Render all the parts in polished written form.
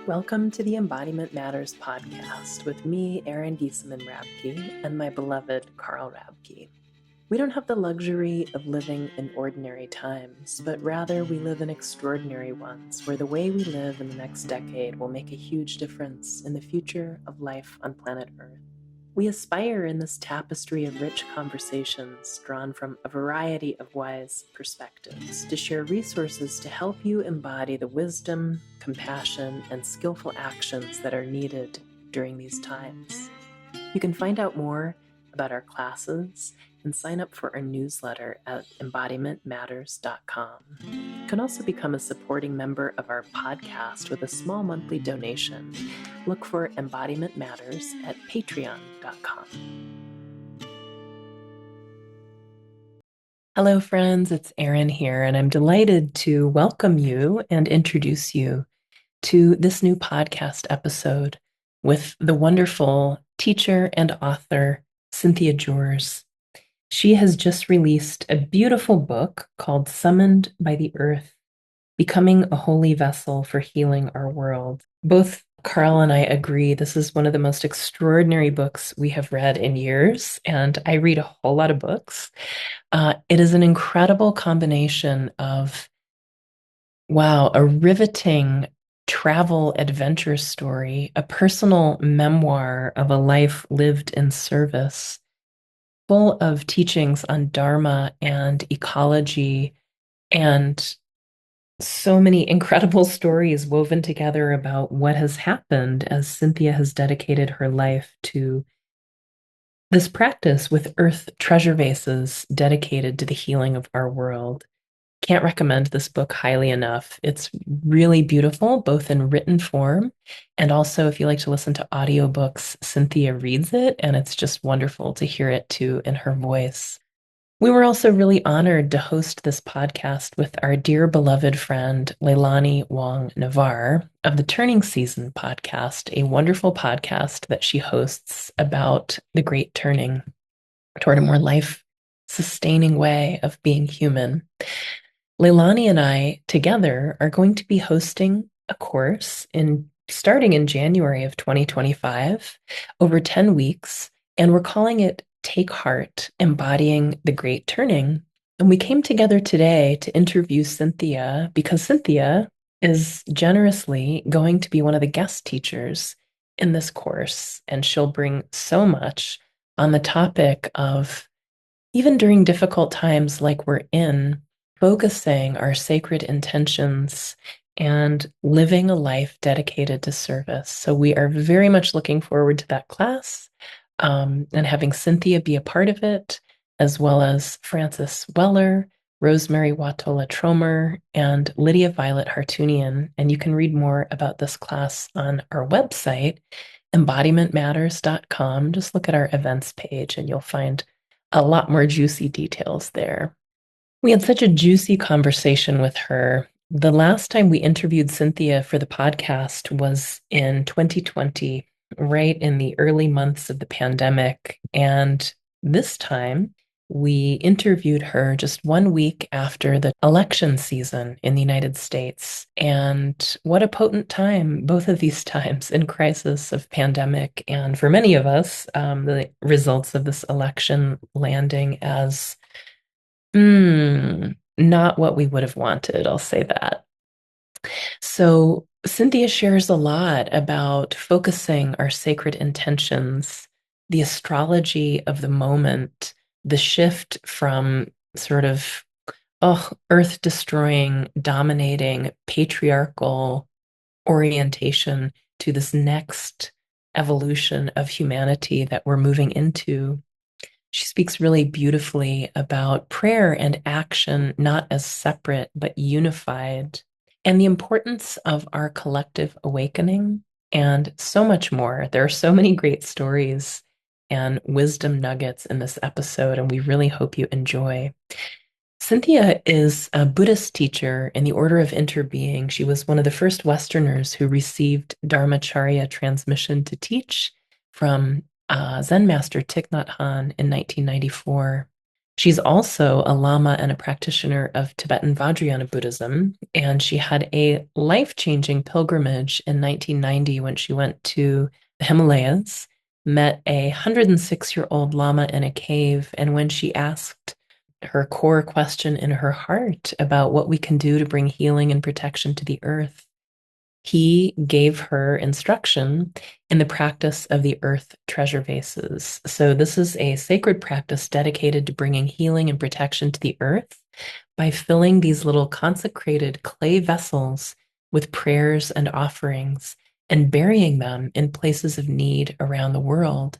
Welcome to the Embodiment Matters podcast with me, Erin Rabke, and my beloved Carl Rabke. We don't have the luxury of living in ordinary times, but rather we live in extraordinary ones where the way we live in the next decade will make a huge difference in the future of life on planet Earth. We aspire in this tapestry of rich conversations drawn from a variety of wise perspectives to share resources to help you embody the wisdom, compassion, and skillful actions that are needed during these times. You can find out more about our classes and sign up for our newsletter at embodimentmatters.com. You can also become a supporting member of our podcast with a small monthly donation. Look for Embodiment Matters at patreon.com. Hello, friends. It's Erin here, and I'm delighted to welcome you and introduce you to this new podcast episode with the wonderful teacher and author, Cynthia Jurs. She has just released a beautiful book called Summoned by the Earth, Becoming a Holy Vessel for Healing Our World. Both Carl and I agree this is one of the most extraordinary books we have read in years, and I read a whole lot of books. It is an incredible combination of, a riveting travel adventure story, a personal memoir of a life lived in service, full of teachings on Dharma and ecology, and so many incredible stories woven together about what has happened as Cynthia has dedicated her life to this practice with Earth Treasure Vases dedicated to the healing of our world. Can't recommend this book highly enough. It's really beautiful, both in written form and also if you like to listen to audiobooks, Cynthia reads it, and it's just wonderful to hear it too in her voice. We were also really honored to host this podcast with our dear beloved friend, Leilani Navar of the Turning Season podcast, a wonderful podcast that she hosts about the Great Turning toward a more life-sustaining way of being human. Leilani and I together are going to be hosting a course starting in January of 2025 over 10 weeks, and we're calling it Take Heart, Embodying the Great Turning. And we came together today to interview Cynthia because Cynthia is generously going to be one of the guest teachers in this course, and she'll bring so much on the topic of, even during difficult times like we're in, focusing our sacred intentions and living a life dedicated to service. So we are very much looking forward to that class and having Cynthia be a part of it, as well as Frances Weller, Rosemerry Wahtola Trommer, and Lydia Violet Harutoonian. And you can read more about this class on our website, embodimentmatters.com. Just look at our events page and you'll find a lot more juicy details there. We had such a juicy conversation with her. The last time we interviewed Cynthia for the podcast was in 2020, right in the early months of the pandemic. And this time we interviewed her just 1 week after the election season in the United States. And what a potent time, both of these times in crisis of pandemic. And for many of us, the results of this election landing as not what we would have wanted, I'll say that. So Cynthia shares a lot about focusing our sacred intentions, the astrology of the moment, the shift from sort of, earth-destroying, dominating, patriarchal orientation to this next evolution of humanity that we're moving into. She speaks really beautifully about prayer and action, not as separate, but unified, and the importance of our collective awakening, and so much more. There are so many great stories and wisdom nuggets in this episode, and we really hope you enjoy. Cynthia is a Buddhist teacher in the Order of Interbeing. She was one of the first Westerners who received Dharmacharya transmission to teach from Zen master Thich Nhat Hanh in 1994. She's also a lama and a practitioner of Tibetan Vajrayana Buddhism, and she had a life-changing pilgrimage in 1990 when she went to the Himalayas, met a 106-year-old lama in a cave, and when she asked her core question in her heart about what we can do to bring healing and protection to the earth, he gave her instruction in the practice of the Earth Treasure Vases. So, this is a sacred practice dedicated to bringing healing and protection to the earth by filling these little consecrated clay vessels with prayers and offerings and burying them in places of need around the world.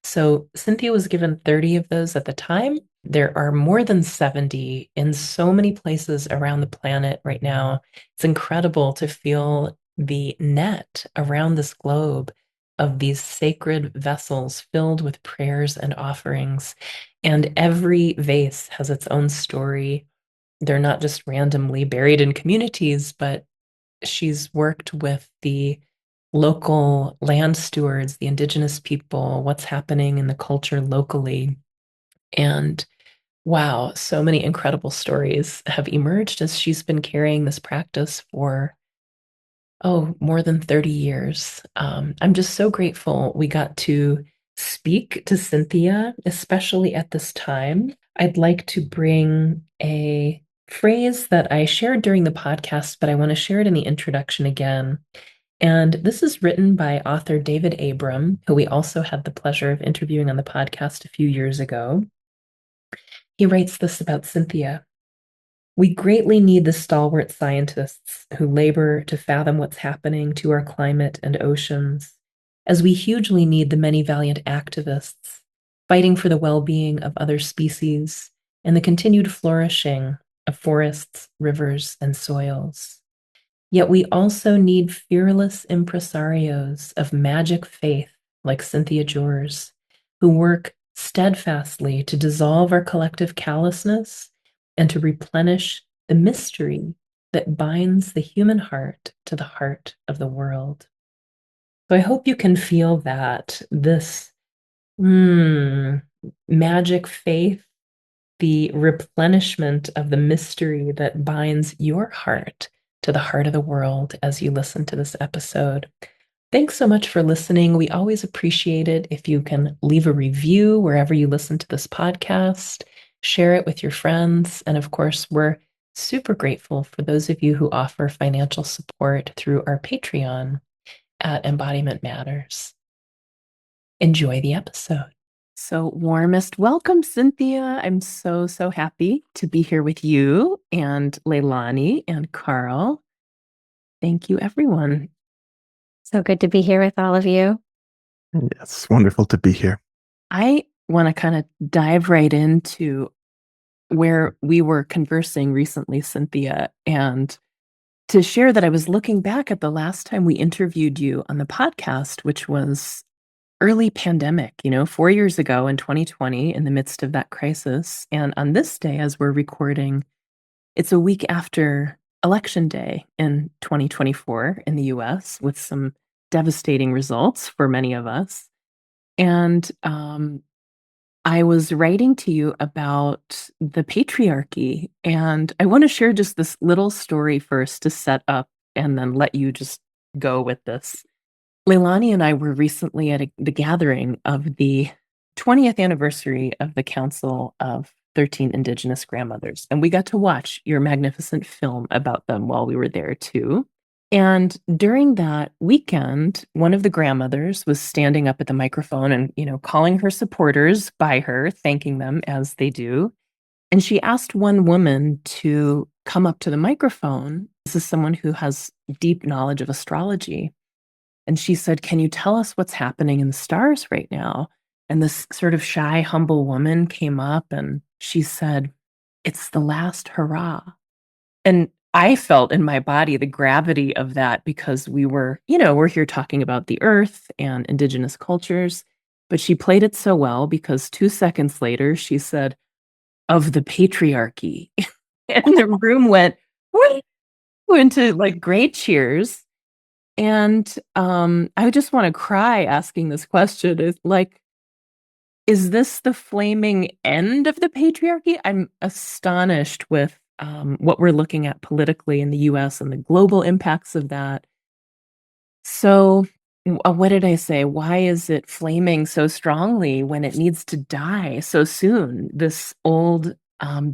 So, Cynthia was given 30 of those at the time. There are more than 70 in so many places around the planet right now. It's incredible to feel the net around this globe of these sacred vessels filled with prayers and offerings. And every vase has its own story. They're not just randomly buried in communities, but she's worked with the local land stewards, the indigenous people, what's happening in the culture locally. And wow, so many incredible stories have emerged as she's been carrying this practice for more than 30 years. I'm just so grateful we got to speak to Cynthia, especially at this time. I'd like to bring a phrase that I shared during the podcast, but I want to share it in the introduction again. And this is written by author David Abram, who we also had the pleasure of interviewing on the podcast a few years ago. He writes this about Cynthia. We greatly need the stalwart scientists who labor to fathom what's happening to our climate and oceans, as we hugely need the many valiant activists fighting for the well-being of other species and the continued flourishing of forests, rivers, and soils. Yet we also need fearless impresarios of magic faith like Cynthia Jurs, who work steadfastly to dissolve our collective callousness and to replenish the mystery that binds the human heart to the heart of the world. So I hope you can feel that this magic faith, the replenishment of the mystery that binds your heart to the heart of the world as you listen to this episode. Thanks so much for listening. We always appreciate it if you can leave a review wherever you listen to this podcast, share it with your friends. And of course, we're super grateful for those of you who offer financial support through our Patreon at Embodiment Matters. Enjoy the episode. So, warmest welcome, Cynthia. I'm so happy to be here with you and Leilani and Carl. Thank you, everyone. So good to be here with all of you. It's wonderful to be here. I want to kind of dive right into where we were conversing recently, Cynthia, and to share that I was looking back at the last time we interviewed you on the podcast, which was early pandemic, 4 years ago in 2020, in the midst of that crisis. And on this day, as we're recording, it's a week after Election Day in 2024 in the US, with some devastating results for many of us. And I was writing to you about the patriarchy, and I want to share just this little story first to set up and then let you just go with this. Leilani and I were recently at the gathering of the 20th anniversary of the Council of 13 Indigenous Grandmothers, and we got to watch your magnificent film about them while we were there too. And during that weekend, one of the grandmothers was standing up at the microphone and, calling her supporters by her, thanking them as they do. And she asked one woman to come up to the microphone. This is someone who has deep knowledge of astrology. And she said, "Can you tell us what's happening in the stars right now?" And this sort of shy, humble woman came up and she said, "It's the last hurrah." And I felt in my body the gravity of that because we're here talking about the earth and indigenous cultures. But she played it so well because 2 seconds later, she said, "Of the patriarchy." And the room went into like great cheers. And I just want to cry asking this question. It's like, is this the flaming end of the patriarchy? I'm astonished with what we're looking at politically in the US and the global impacts of that. So, what did I say? Why is it flaming so strongly when it needs to die so soon? This old,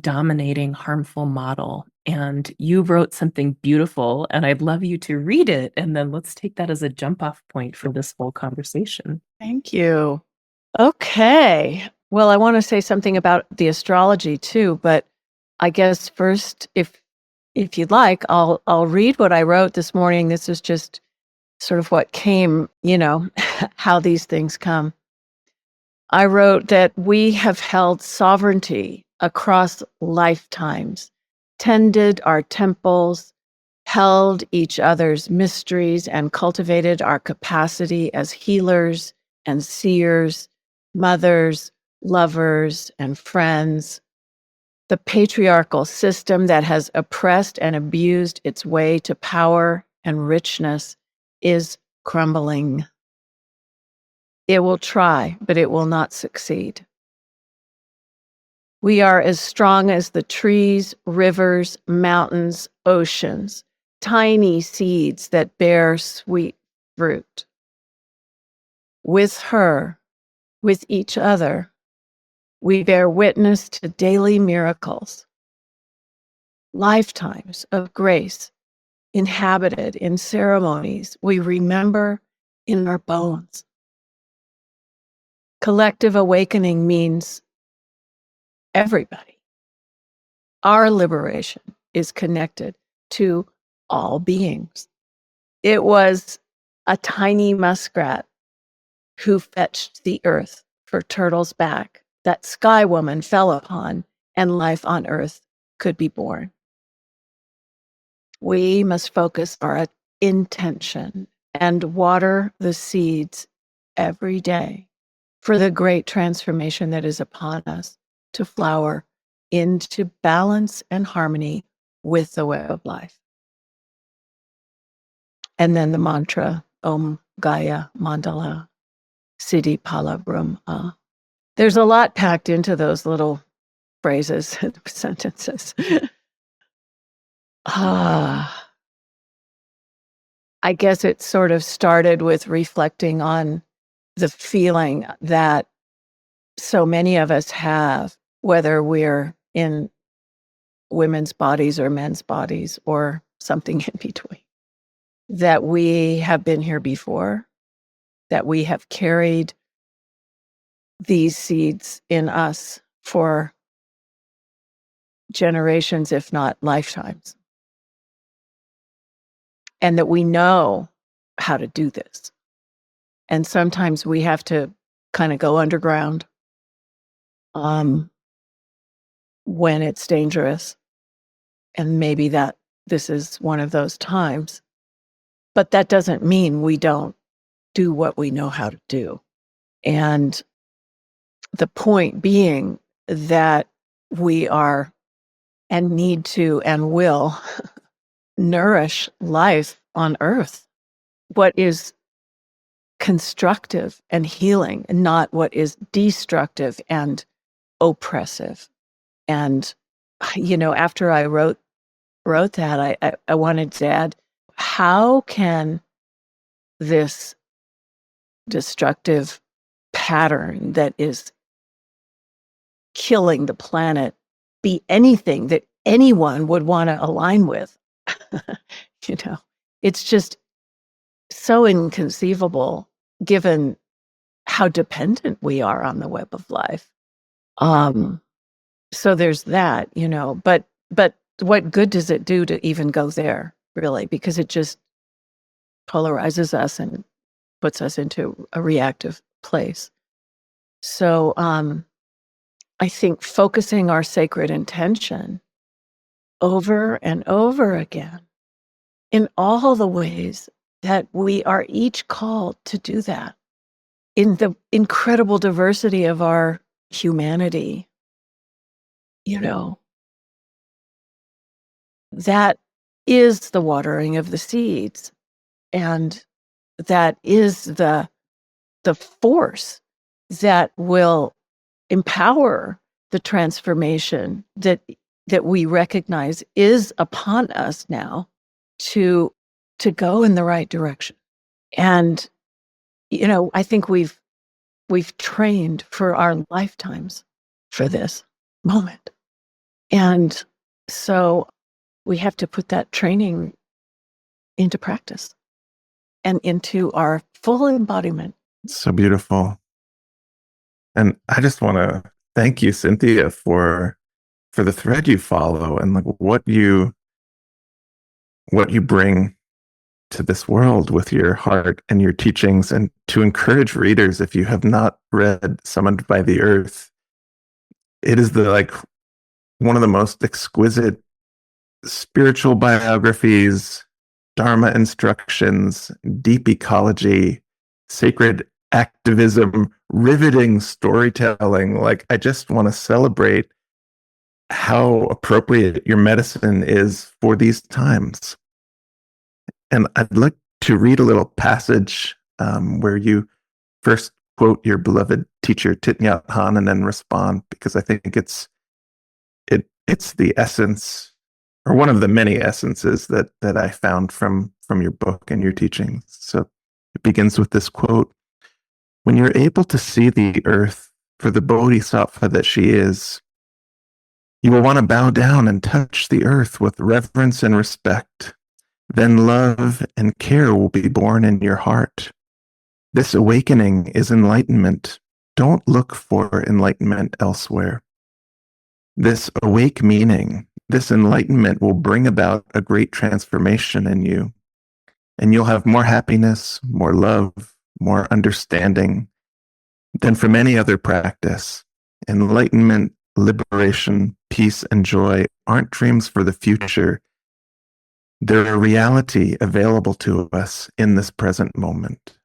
dominating, harmful model. And you wrote something beautiful, and I'd love you to read it. And then let's take that as a jump off point for this whole conversation. Thank you. Okay. Well, I want to say something about the astrology too, but I guess first, if you'd like, I'll read what I wrote this morning. This is just sort of what came, how these things come. I wrote that we have held sovereignty across lifetimes, tended our temples, held each other's mysteries, and cultivated our capacity as healers and seers, mothers, lovers, and friends. The patriarchal system that has oppressed and abused its way to power and richness is crumbling. It will try, but it will not succeed. We are as strong as the trees, rivers, mountains, oceans, tiny seeds that bear sweet fruit. With her, with each other, we bear witness to daily miracles, lifetimes of grace inhabited in ceremonies we remember in our bones. Collective awakening means everybody. Our liberation is connected to all beings. It was a tiny muskrat who fetched the earth for Turtle's back that Sky Woman fell upon, and life on earth could be born. We must focus our intention and water the seeds every day for the great transformation that is upon us to flower into balance and harmony with the web of life. And then the mantra, Om Gaia Mandala Siddhi Pala Brahma. There's a lot packed into those little phrases and sentences. I guess it sort of started with reflecting on the feeling that so many of us have, whether we're in women's bodies or men's bodies or something in between, that we have been here before, that we have carried these seeds in us for generations, if not lifetimes, and that we know how to do this. And sometimes we have to kind of go underground when it's dangerous. And maybe that this is one of those times. But that doesn't mean we don't do what we know how to do. And the point being that we are and need to and will nourish life on earth, what is constructive and healing, and not what is destructive and oppressive. And, after I wrote that, I wanted to add, how can this destructive pattern that is killing the planet be anything that anyone would want to align with? It's just so inconceivable given how dependent we are on the web of life. So there's that, but what good does it do to even go there, really? Because it just polarizes us and puts us into a reactive place. So I think focusing our sacred intention over and over again in all the ways that we are each called to do that, in the incredible diversity of our humanity, that is the watering of the seeds. And that is the force that will empower the transformation that we recognize is upon us now to go in the right direction. And I think we've trained for our lifetimes for this moment. And so we have to put that training into practice and into our full embodiment. So beautiful. And I just want to thank you, Cynthia, for the thread you follow and like what you bring to this world with your heart and your teachings, and to encourage readers, if you have not read Summoned by the Earth, it is one of the most exquisite spiritual biographies, Dharma instructions, deep ecology, sacred activism, riveting storytelling. Like, I just want to celebrate how appropriate your medicine is for these times. And I'd like to read a little passage where you first quote your beloved teacher Thich Nhat Hanh and then respond, because I think it's the essence, or one of the many essences that I found from your book and your teachings. So it begins with this quote: "When you're able to see the earth for the bodhisattva that she is, you will want to bow down and touch the earth with reverence and respect. Then love and care will be born in your heart. This awakening is enlightenment. Don't look for enlightenment elsewhere. This awake meaning, this enlightenment will bring about a great transformation in you, and you'll have more happiness, more love, more understanding than from any other practice. Enlightenment, liberation, peace, and joy aren't dreams for the future. They're a reality available to us in this present moment."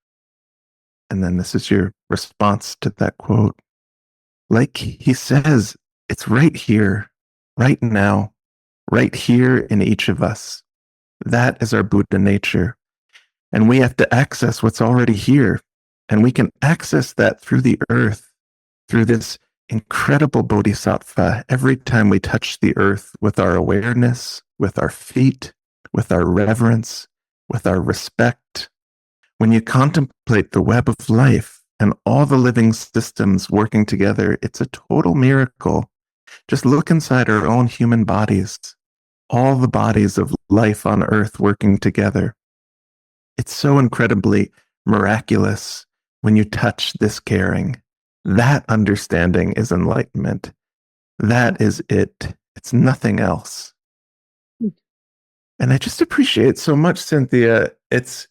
And then this is your response to that quote. Like he says, it's right here, right now, right here in each of us. That is our Buddha nature. And we have to access what's already here. And we can access that through the earth, through this incredible bodhisattva, every time we touch the earth with our awareness, with our feet, with our reverence, with our respect. When you contemplate the web of life and all the living systems working together, it's a total miracle. Just look inside our own human bodies, all the bodies of life on earth working together. It's so incredibly miraculous when you touch this caring. That understanding is enlightenment. That is it. It's nothing else. And I just appreciate so much, Cynthia. It's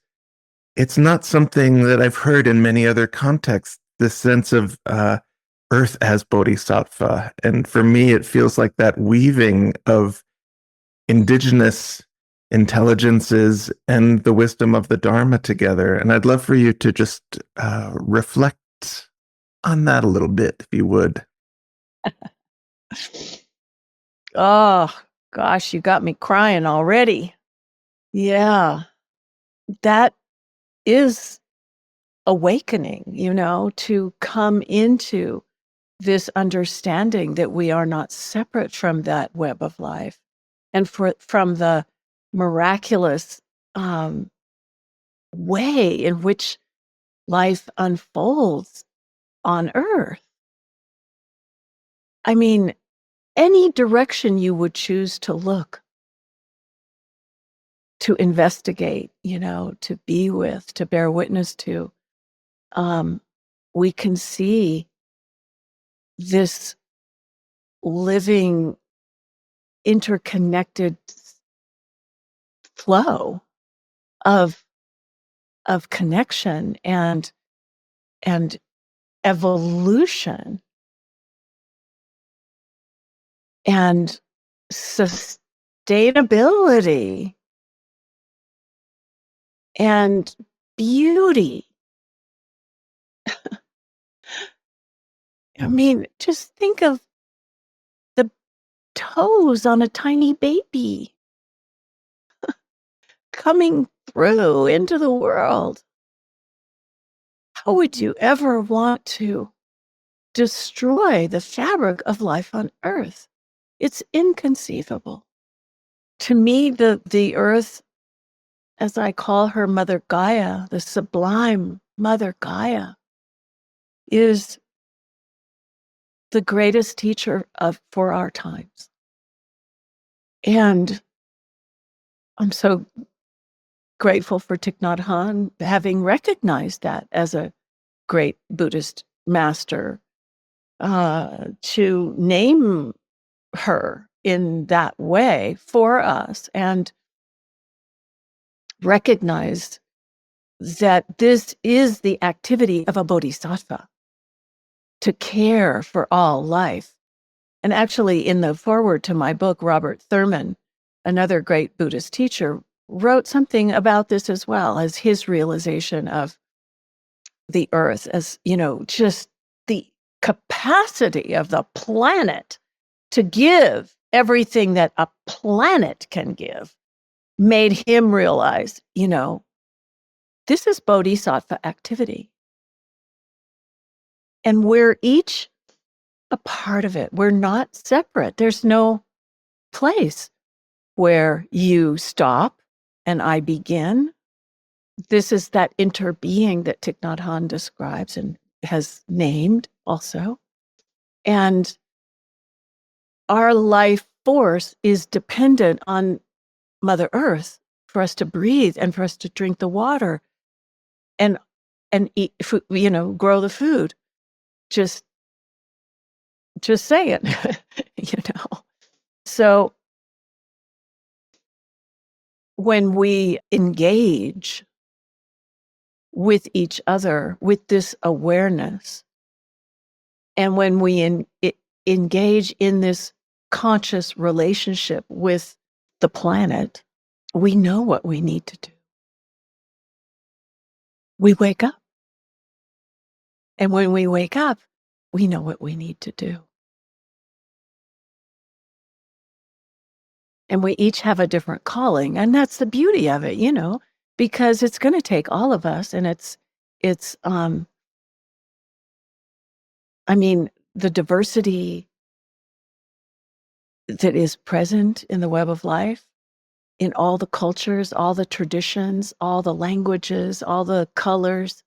not something that I've heard in many other contexts, this sense of earth as bodhisattva. And for me, it feels like that weaving of indigenous intelligences and the wisdom of the Dharma together. And I'd love for you to just reflect on that a little bit, if you would. Oh, gosh, you got me crying already. Yeah, that is awakening, to come into this understanding that we are not separate from that web of life, and from the miraculous way in which life unfolds on Earth. I mean, any direction you would choose to look, to investigate, to be with, to bear witness to, we can see this living, interconnected flow of connection and evolution and sustainability and beauty. I mean, just think of the toes on a tiny baby coming through into the world. How would you ever want to destroy the fabric of life on Earth. It's inconceivable. To me, the Earth, as I call her Mother Gaia, the sublime Mother Gaia, is the greatest teacher for our times. And I'm so grateful for Thich Nhat Hanh having recognized that as a great Buddhist master, to name her in that way for us and recognize that this is the activity of a bodhisattva, to care for all life. And actually, in the foreword to my book, Robert Thurman, another great Buddhist teacher, wrote something about this as well, as his realization of the Earth as, just the capacity of the planet to give everything that a planet can give, made him realize, this is bodhisattva activity. And we're each a part of it. We're not separate. There's no place where you stop and I begin. This is that interbeing that Thich Nhat Hanh describes and has named also. And our life force is dependent on Mother Earth for us to breathe and for us to drink the water and eat food, grow the food. Just say it, So when we engage with each other with this awareness, and when we engage in this conscious relationship with the planet, we know what we need to do. We wake up. And when we wake up, we know what we need to do. And we each have a different calling. And that's the beauty of it, because it's going to take all of us. And the diversity that is present in the web of life, in all the cultures, all the traditions, all the languages, all the colors,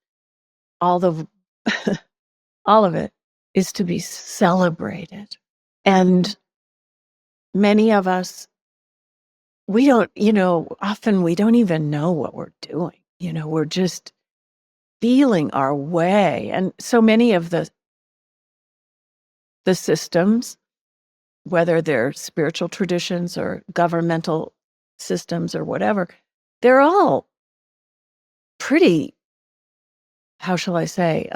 all of it is to be celebrated. And many of us, we don't, often we don't even know what we're doing. We're just feeling our way. And so many of the systems, whether they're spiritual traditions or governmental systems or whatever, they're all pretty, how shall I say,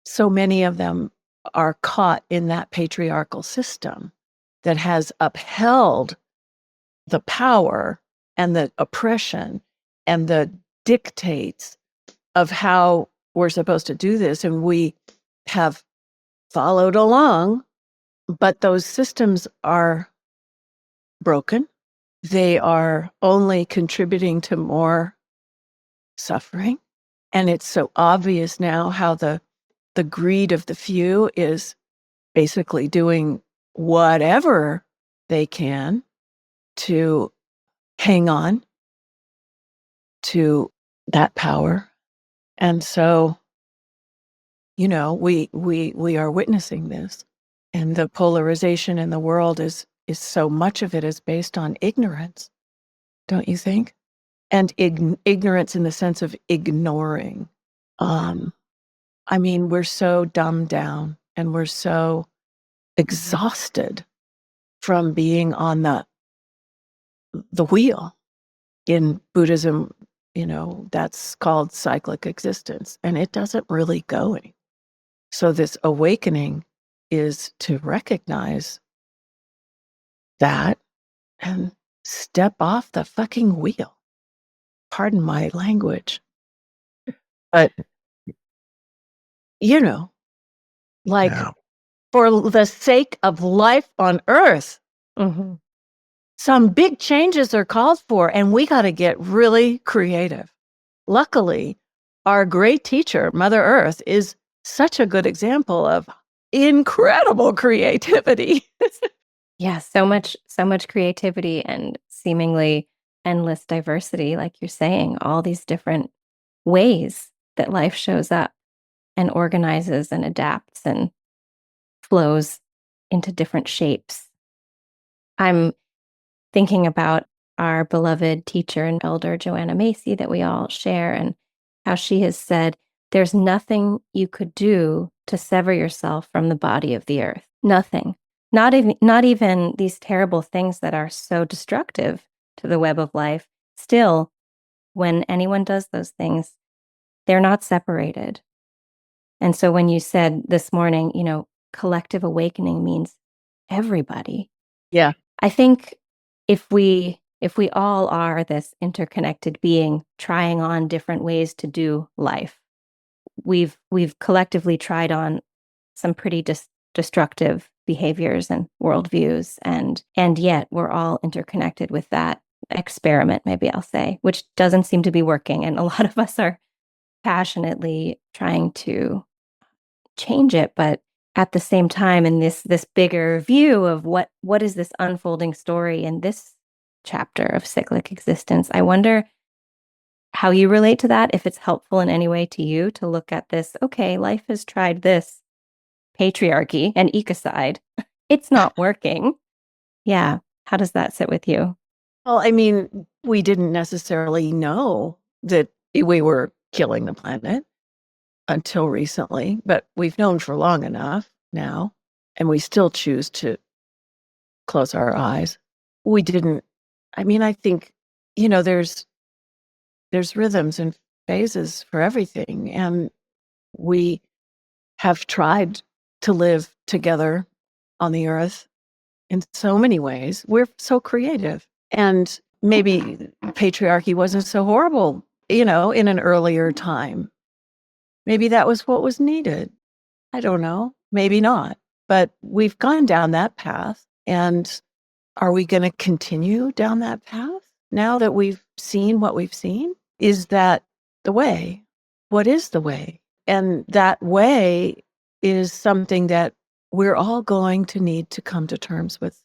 so many of them are caught in that patriarchal system that has upheld the power and the oppression and the dictates of how we're supposed to do this. And we have followed along, but those systems are broken. They are only contributing to more suffering. And it's so obvious now how the greed of the few is basically doing whatever they can to hang on to that power. And so, we are witnessing this. And the polarization in the world is so much of it is based on ignorance, don't you think? And ignorance in the sense of ignoring. We're so dumbed down and we're so exhausted from being on the wheel. In Buddhism, that's called cyclic existence, and it doesn't really going. So this awakening is to recognize that and step off the fucking wheel. Pardon my language. But, for the sake of life on Earth, some big changes are called for, and we got to get really creative. Luckily, our great teacher, Mother Earth, is such a good example of incredible creativity. Yeah, so much creativity and seemingly endless diversity, like you're saying, all these different ways that life shows up and organizes and adapts and flows into different shapes. I'm thinking about our beloved teacher and elder, Joanna Macy, that we all share, and how she has said, there's nothing you could do to sever yourself from the body of the earth. Nothing. Not even these terrible things that are so destructive to the web of life. Still, when anyone does those things, they're not separated. And so when you said this morning, collective awakening means everybody. Yeah. I think if we all are this interconnected being trying on different ways to do life, we've collectively tried on some pretty destructive behaviors and worldviews, and yet we're all interconnected with that experiment, maybe I'll say, which doesn't seem to be working, and a lot of us are passionately trying to change it, but at the same time, in this bigger view of what is this unfolding story in this chapter of cyclic existence, I wonder how you relate to that, if it's helpful in any way to you to look at this. Okay, life has tried this patriarchy and ecocide. It's not working. Yeah. How does that sit with you? Well, I mean, we didn't necessarily know that we were killing the planet until recently, but we've known for long enough now, and we still choose to close our eyes. We didn't, I mean, I think, there's rhythms and phases for everything, and we have tried to live together on the earth in so many ways. We're so creative, and maybe patriarchy wasn't so horrible, in an earlier time. Maybe that was what was needed. I don't know. Maybe not. But we've gone down that path. And are we going to continue down that path now that we've seen what we've seen? Is that the way? What is the way? And that way is something that we're all going to need to come to terms with,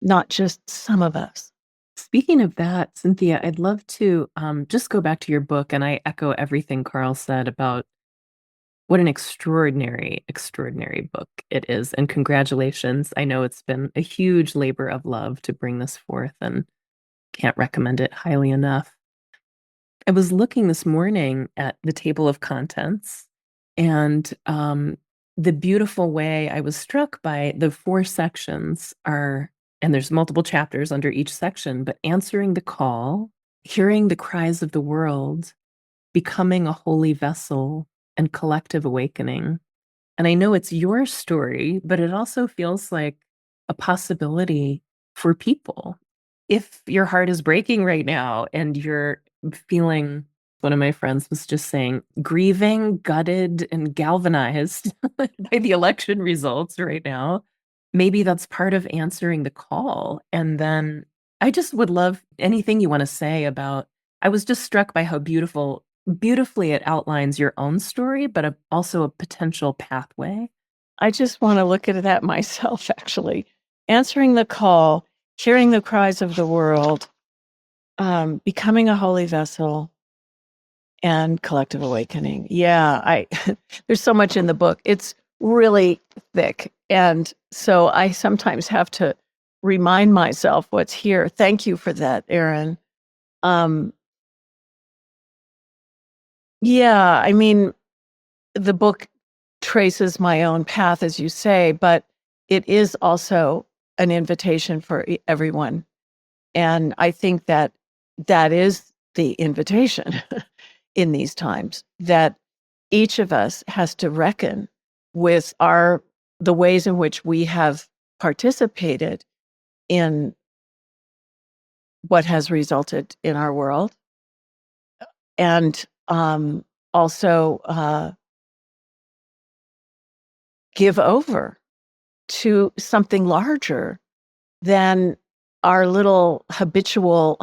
not just some of us. Speaking of that, Cynthia, I'd love to just go back to your book, and I echo everything Carl said about what an extraordinary, extraordinary book it is. And congratulations. I know it's been a huge labor of love to bring this forth, and can't recommend it highly enough. I was looking this morning at the table of contents, and the beautiful way I was struck by the 4 sections are, and there's multiple chapters under each section, but answering the call, hearing the cries of the world, becoming a holy vessel, and collective awakening. And I know it's your story, but it also feels like a possibility for people. If your heart is breaking right now and you're feeling, one of my friends was just saying, grieving, gutted, and galvanized by the election results right now, maybe that's part of answering the call. And then I just would love anything you want to say about, I was just struck by how beautifully it outlines your own story, but also a potential pathway. I just want to look at that myself, actually. Answering the call, hearing the cries of the world, becoming a holy vessel, and collective awakening. Yeah, there's so much in the book. It's really thick. And so I sometimes have to remind myself what's here. Thank you for that, Erin. Yeah, I mean, the book traces my own path, as you say, but it is also an invitation for everyone. And I think that is the invitation in these times, that each of us has to reckon with the ways in which we have participated in what has resulted in our world, and also give over to something larger than our little habitual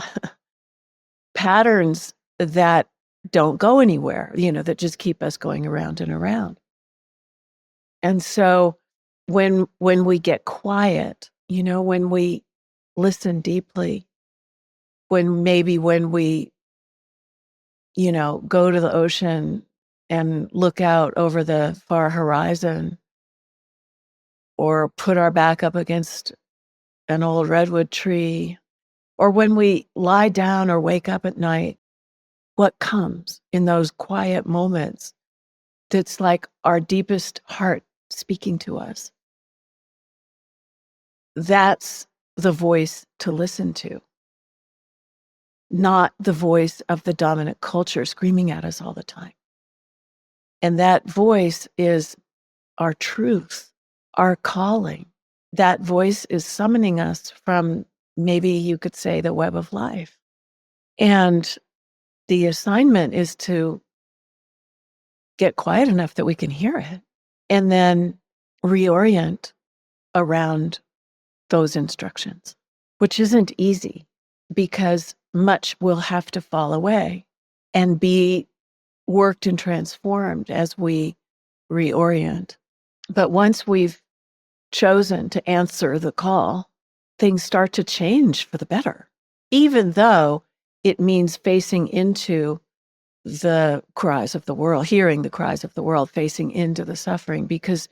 patterns that don't go anywhere, that just keep us going around and around. And so when we get quiet, when we listen deeply, when we, go to the ocean and look out over the far horizon, or put our back up against an old redwood tree, or when we lie down or wake up at night, what comes in those quiet moments that's like our deepest heart speaking to us? That's the voice to listen to, not the voice of the dominant culture screaming at us all the time. And that voice is our truth, our calling. That voice is summoning us from, maybe you could say, the web of life. And the assignment is to get quiet enough that we can hear it, and then reorient around those instructions, which isn't easy, because much will have to fall away and be worked and transformed as we reorient. But once we've chosen to answer the call, things start to change for the better, even though it means facing into the cries of the world, hearing the cries of the world, facing into the suffering. Because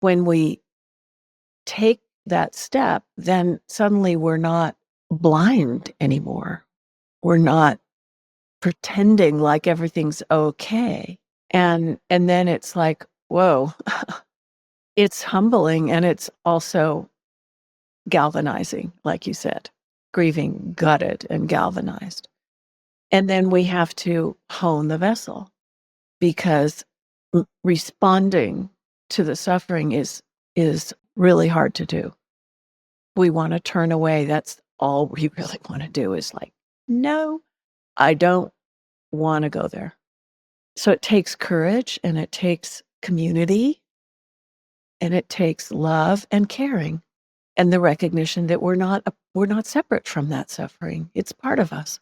when we take that step, then suddenly we're not blind anymore. We're not pretending like everything's okay. And then it's like, whoa, it's humbling, and it's also galvanizing, like you said, grieving, gutted, and galvanized. And then we have to hone the vessel, because responding to the suffering is really hard to do. We want to turn away. That's all we really want to do, is like, no, I don't want to go there. So it takes courage, and it takes community, and it takes love and caring, and the recognition that we're not separate from that suffering. It's part of us.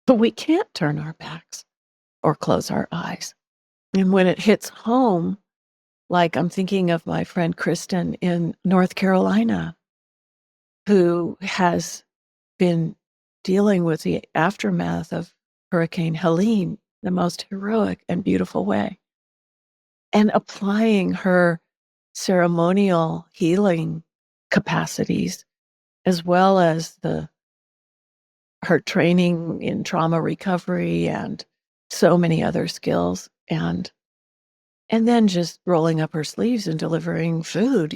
But we can't turn our backs or close our eyes. And when it hits home, like I'm thinking of my friend Kristen in North Carolina, who has been dealing with the aftermath of Hurricane Helene, the most heroic and beautiful way, and applying her ceremonial healing capacities, as well as her training in trauma recovery and so many other skills, and then just rolling up her sleeves and delivering food,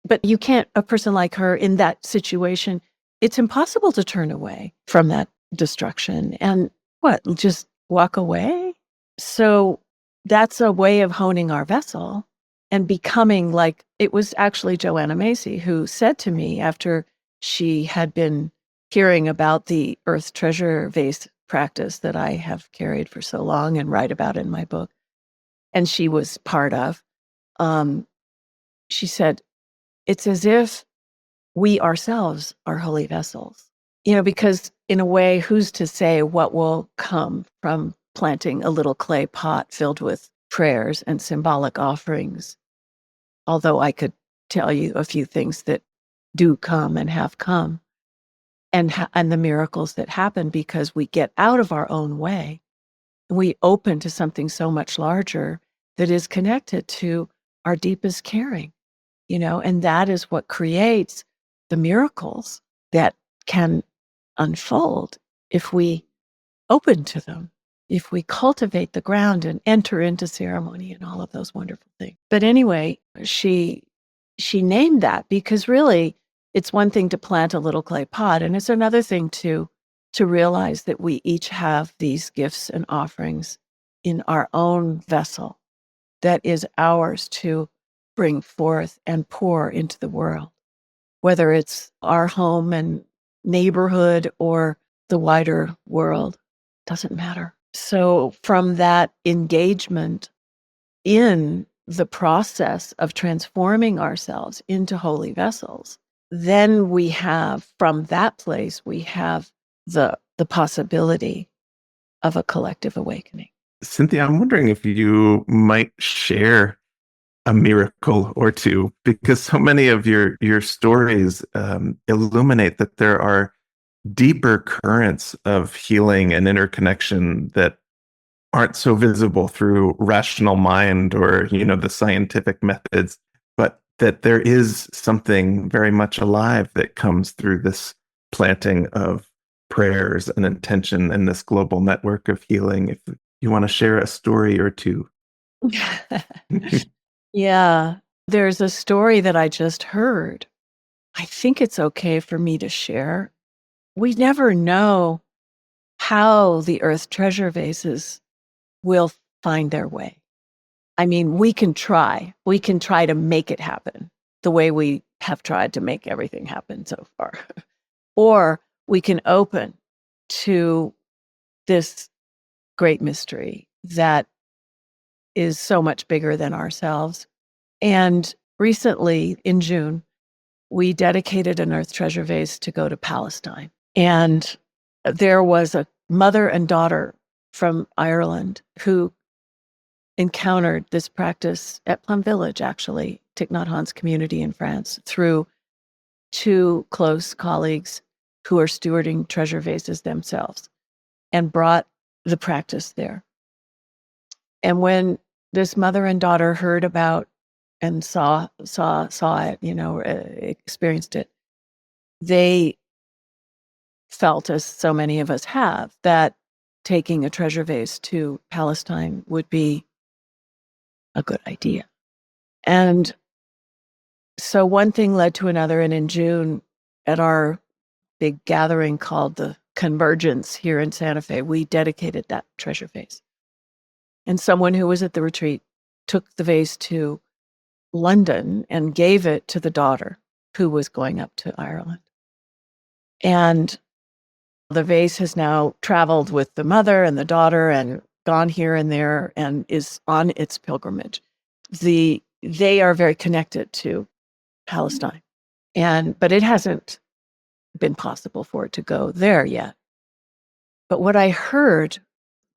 but you can't, a person like her in that situation, it's impossible to turn away from that destruction and just walk away. So that's a way of honing our vessel and becoming like, it was actually Joanna Macy who said to me, after she had been hearing about the Earth Treasure Vase practice that I have carried for so long and write about in my book, and she was part of, she said, it's as if we ourselves are holy vessels, because in a way, who's to say what will come from planting a little clay pot filled with prayers and symbolic offerings? Although I could tell you a few things that do come and have come, and the miracles that happen because we get out of our own way. We open to something so much larger that is connected to our deepest caring, and that is what creates the miracles that can unfold if we open to them, if we cultivate the ground and enter into ceremony and all of those wonderful things. But anyway, she named that because really it's one thing to plant a little clay pot, and it's another thing to realize that we each have these gifts and offerings in our own vessel that is ours to bring forth and pour into the world, whether it's our home and neighborhood or the wider world, doesn't matter. So from that engagement in the process of transforming ourselves into holy vessels, then we have, from that place, we have the possibility of a collective awakening. Cynthia, I'm wondering if you might share a miracle or two, because so many of your stories illuminate that there are deeper currents of healing and interconnection that aren't so visible through rational mind or the scientific methods, but that there is something very much alive that comes through this planting of prayers and intention and this global network of healing. If you want to share a story or two. Yeah, there's a story that I just heard. I think it's okay for me to share. We never know how the Earth Treasure Vases will find their way. I mean, we can try. We can try to make it happen the way we have tried to make everything happen so far. Or we can open to this great mystery that is so much bigger than ourselves. And recently, in June, we dedicated an Earth Treasure Vase to go to Palestine. And there was a mother and daughter from Ireland who encountered this practice at Plum Village, actually, Thich Nhat Hanh's community in France, through two close colleagues who are stewarding treasure vases themselves, and brought the practice there. And when this mother and daughter heard about and saw it, experienced it, they felt, as so many of us have, that taking a treasure vase to Palestine would be a good idea. And so one thing led to another, and in June, at our big gathering called the Convergence here in Santa Fe, we dedicated that treasure vase. And someone who was at the retreat took the vase to London and gave it to the daughter who was going up to Ireland. And the vase has now traveled with the mother and the daughter and gone here and there and is on its pilgrimage. They are very connected to Palestine, but it hasn't been possible for it to go there yet. But what I heard,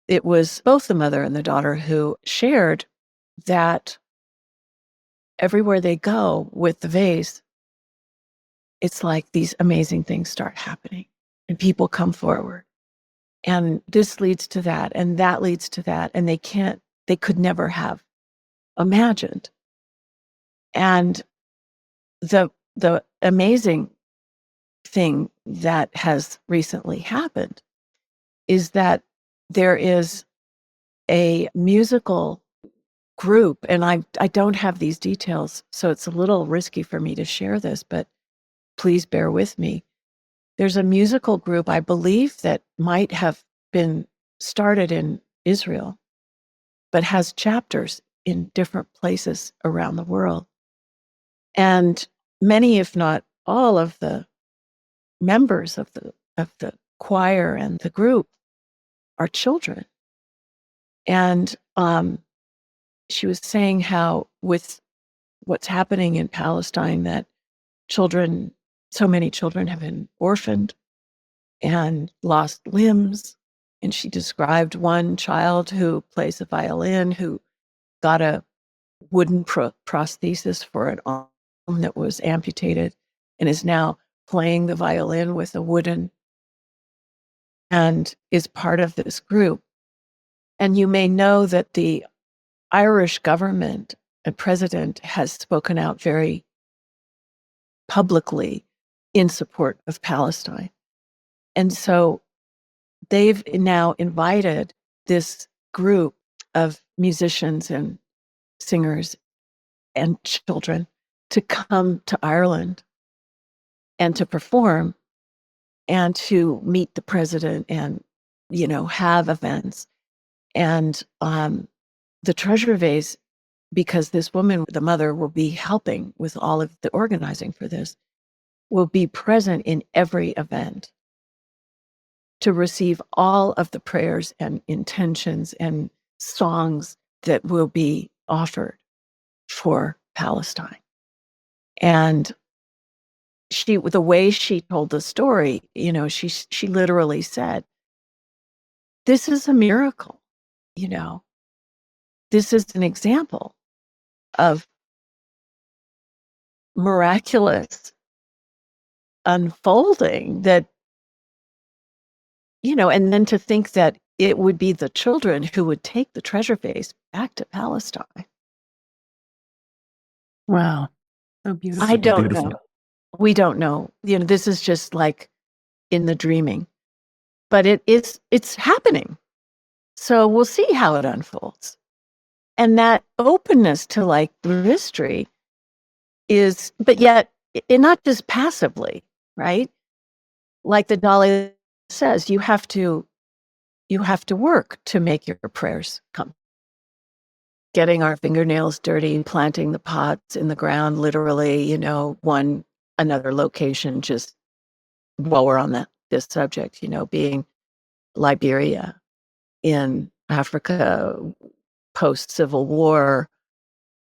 it was both the mother and the daughter who shared that everywhere they go with the vase, it's like these amazing things start happening and people come forward. And this leads to that, and that leads to that. And they could never have imagined. And the amazing thing that has recently happened is that there is a musical group, and I don't have these details, so it's a little risky for me to share this, but please bear with me. There's a musical group, I believe, that might have been started in Israel, but has chapters in different places around the world. And many, if not all, of the members of the choir and the group are children. And she was saying how, with what's happening in Palestine, that so many children have been orphaned and lost limbs. And she described one child who plays the violin, who got a wooden prosthesis for an arm that was amputated and is now playing the violin with a wooden, and is part of this group. And you may know that the Irish government and president has spoken out very publicly in support of Palestine. And so they've now invited this group of musicians and singers and children to come to Ireland and to perform and to meet the president and, have events. And the treasure vase, because this woman, the mother, will be helping with all of the organizing for this, will be present in every event to receive all of the prayers and intentions and songs that will be offered for Palestine. And the way she told the story, she literally said, "This is a miracle, This is an example of miraculous unfolding that, and then to think that it would be the children who would take the treasure vase back to Palestine. Wow. So beautiful. I don't Beautiful. know. We don't know. This is just like in the dreaming. But it's happening. So we'll see how it unfolds. And that openness to like mystery is, but yet not just passively, right? Like the Dalai says, you have to work to make your prayers come. Getting our fingernails dirty, planting the pots in the ground, literally, another location, just while we're on this subject, being Liberia in Africa, post-Civil War,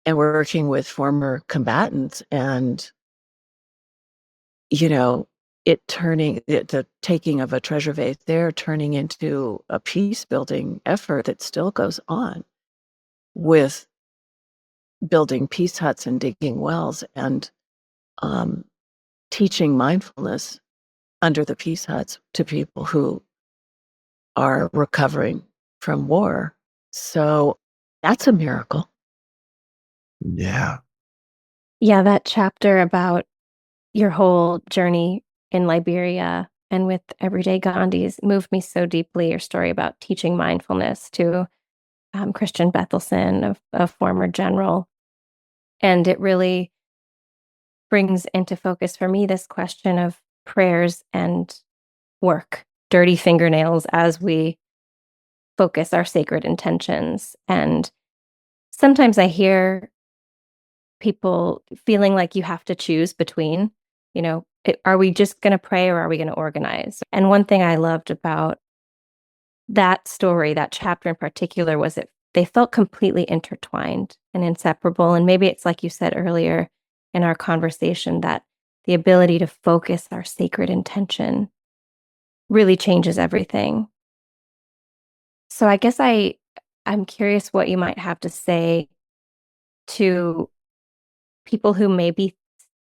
and working with former combatants and, the taking of a treasure vase there, turning into a peace-building effort that still goes on with building peace huts and digging wells and teaching mindfulness under the peace huts to people who are recovering from war. So that's a miracle. Yeah. Yeah, that chapter about your whole journey in Liberia and with everyday Gandhis moved me so deeply. Your story about teaching mindfulness to Christian Bethelson, a former general. And it really brings into focus for me this question of prayers and work, dirty fingernails as we focus our sacred intentions. And sometimes I hear people feeling like you have to choose between, are we just going to pray or are we going to organize? And one thing I loved about that story, that chapter in particular, was they felt completely intertwined and inseparable. And maybe it's like you said earlier in our conversation, that the ability to focus our sacred intention really changes everything. So I guess I'm curious what you might have to say to people who may be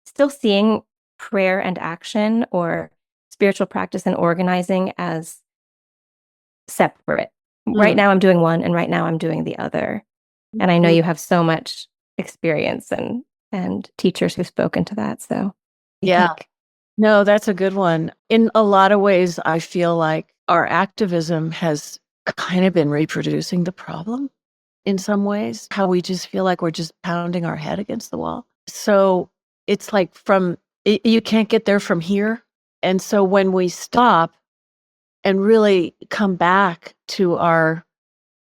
still seeing prayer and action or spiritual practice and organizing as separate. Right now I'm doing one and right now I'm doing the other. And I know you have so much experience and teachers who've spoken to that. So yeah. No, that's a good one. In a lot of ways, I feel like our activism has kind of been reproducing the problem in some ways, how we just feel like we're just pounding our head against the wall. So it's like you can't get there from here. And so when we stop and really come back to our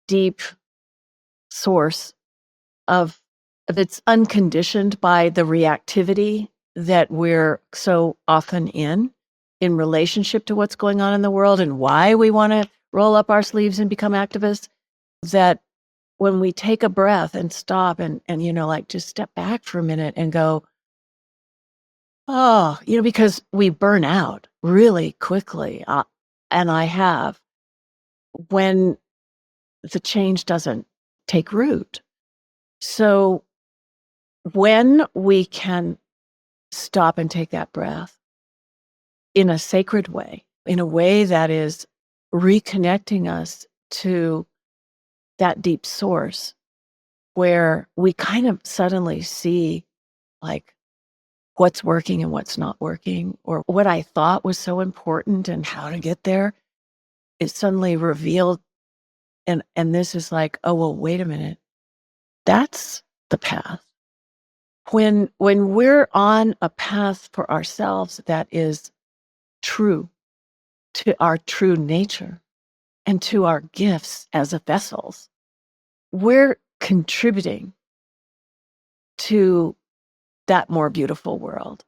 deep source of it's unconditioned by the reactivity that we're so often in relationship to what's going on in the world and why we want to roll up our sleeves and become activists, that when we take a breath and stop and like just step back for a minute and go, oh, because we burn out really quickly. And I have, when the change doesn't take root. So when we can stop and take that breath in a sacred way, in a way that is reconnecting us to that deep source, where we kind of suddenly see like what's working and what's not working, or what I thought was so important and how to get there is suddenly revealed. And this is like, oh, well, wait a minute. That's the path. When we're on a path for ourselves that is true to our true nature and to our gifts as vessels, we're contributing to that more beautiful world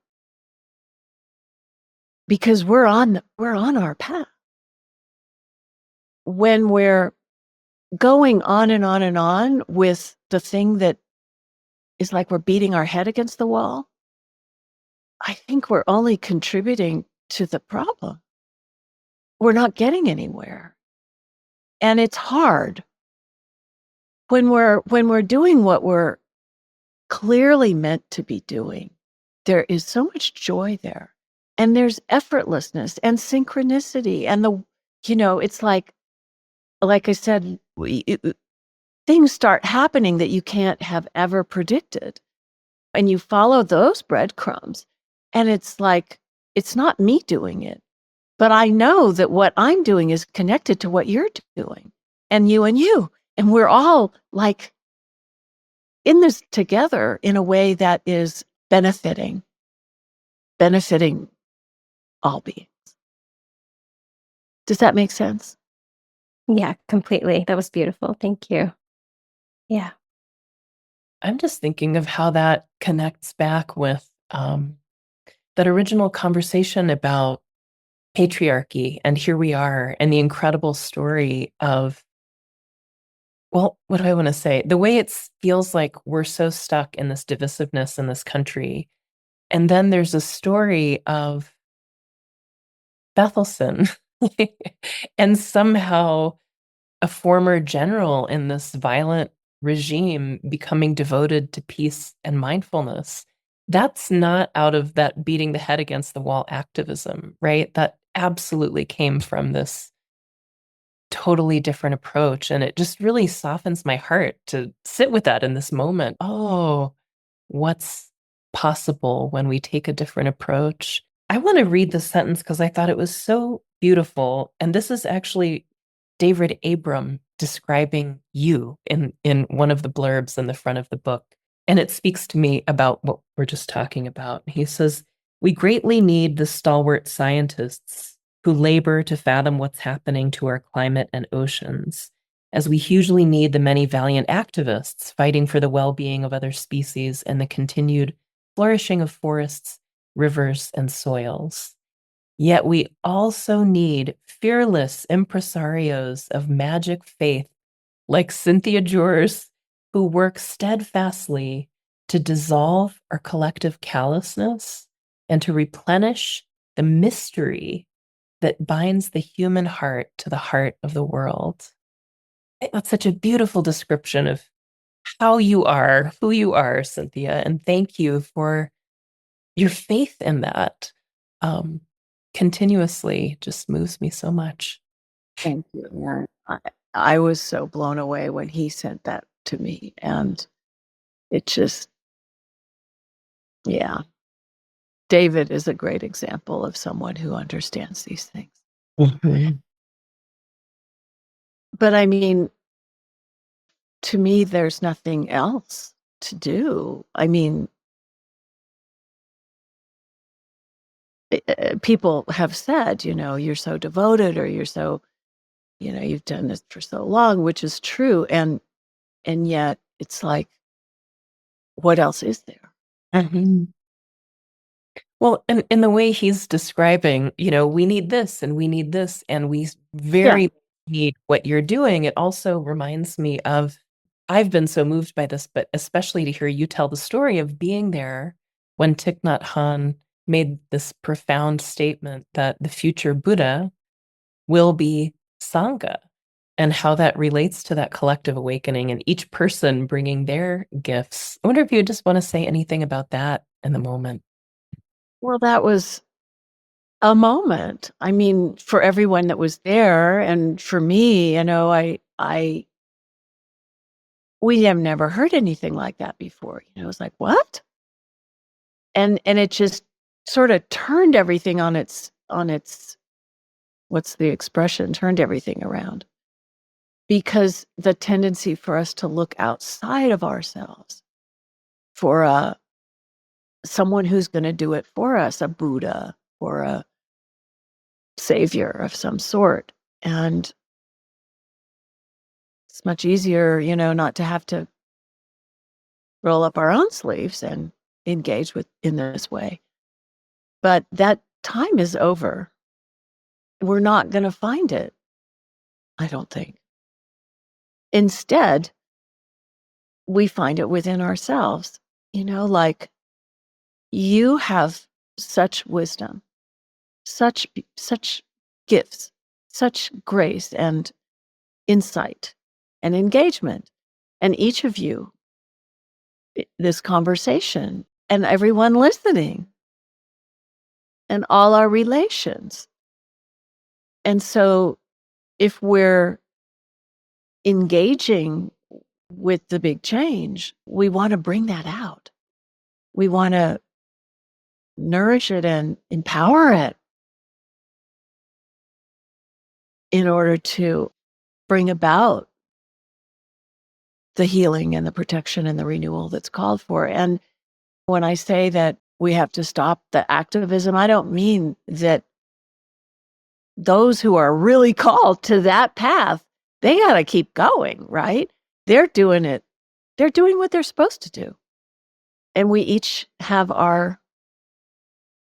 because we're on our path. When we're going on and on and on with the thing that is like we're beating our head against the wall, I think we're only contributing to the problem. We're not getting anywhere. And it's hard when we're doing what we're clearly meant to be doing, there is so much joy there. And there's effortlessness and synchronicity. And it's like I said, things start happening that you can't have ever predicted. And you follow those breadcrumbs. And it's like, it's not me doing it. But I know that what I'm doing is connected to what you're doing, and you. And we're all like in this together in a way that is benefiting all beings. Does that make sense? Yeah, completely. That was beautiful. Thank you. Yeah. I'm just thinking of how that connects back with that original conversation about patriarchy, and here we are, and the incredible story of, well, what do I want to say? The way it feels like we're so stuck in this divisiveness in this country. And then there's a story of Bethelson and somehow a former general in this violent regime becoming devoted to peace and mindfulness. That's not out of that beating the head against the wall activism, right? That absolutely came from this totally different approach. And it just really softens my heart to sit with that in this moment. Oh, what's possible when we take a different approach? I want to read this sentence because I thought it was so beautiful. And this is actually David Abram describing you in one of the blurbs in the front of the book. And it speaks to me about what we're just talking about. He says, "We greatly need the stalwart scientists who labor to fathom what's happening to our climate and oceans, as we hugely need the many valiant activists fighting for the well-being of other species and the continued flourishing of forests, rivers, and soils. Yet we also need fearless impresarios of magic faith like Cynthia Jurs, who work steadfastly to dissolve our collective callousness and to replenish the mystery that binds the human heart to the heart of the world." That's such a beautiful description of how you are, who you are, Cynthia. And thank you for your faith in that. Continuously just moves me so much. Thank you. Yeah. I was so blown away when he sent that to me. And it just, yeah. David is a great example of someone who understands these things. Mhm. But I mean, to me, there's nothing else to do. I mean, people have said, you're so devoted, or you're so, you've done this for so long, which is true. And yet it's like, what else is there? Mhm. Well, and in the way he's describing, we need this and we need this, and we very need what you're doing. It also reminds me of, I've been so moved by this, but especially to hear you tell the story of being there when Thich Nhat Hanh made this profound statement that the future Buddha will be Sangha, and how that relates to that collective awakening and each person bringing their gifts. I wonder if you just want to say anything about that in the moment. Well, that was a moment. I mean, for everyone that was there, and for me, we have never heard anything like that before. It was like, what? And it just sort of turned everything on its what's the expression? Turned everything around. Because the tendency for us to look outside of ourselves for someone who's going to do it for us, a Buddha or a savior of some sort. And it's much easier, not to have to roll up our own sleeves and engage in this way. But that time is over. We're not going to find it, I don't think. Instead, we find it within ourselves. Like, you have such wisdom, such gifts, such grace and insight and engagement. And each of you, this conversation, and everyone listening and all our relations. And so if we're engaging with the big change, we want to bring that out. We want to nourish it and empower it in order to bring about the healing and the protection and the renewal that's called for. And when I say that we have to stop the activism, I don't mean that those who are really called to that path, they got to keep going, right? They're doing it. They're doing what they're supposed to do. And we each have our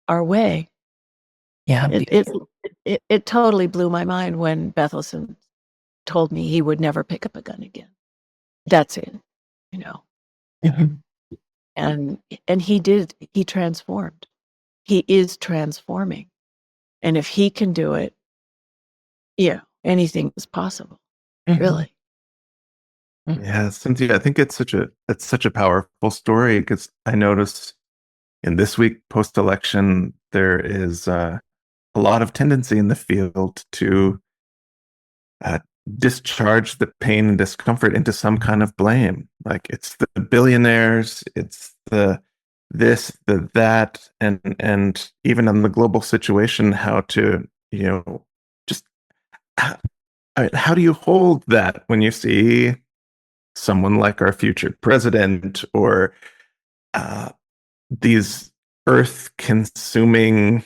way. Yeah. It totally blew my mind when Bethelson told me he would never pick up a gun again. That's it, you know. Mhm. And he did. He transformed. He is transforming. And if he can do it, yeah, anything is possible. Mhm. Really. Yeah, Cynthia, I think it's such a powerful story because I notice in this week post-election there is a lot of tendency in the field to discharge the pain and discomfort into some kind of blame. Like it's the billionaires, it's the this, the that, and even on the global situation, how to, just how do you hold that when you see someone like our future president or these earth-consuming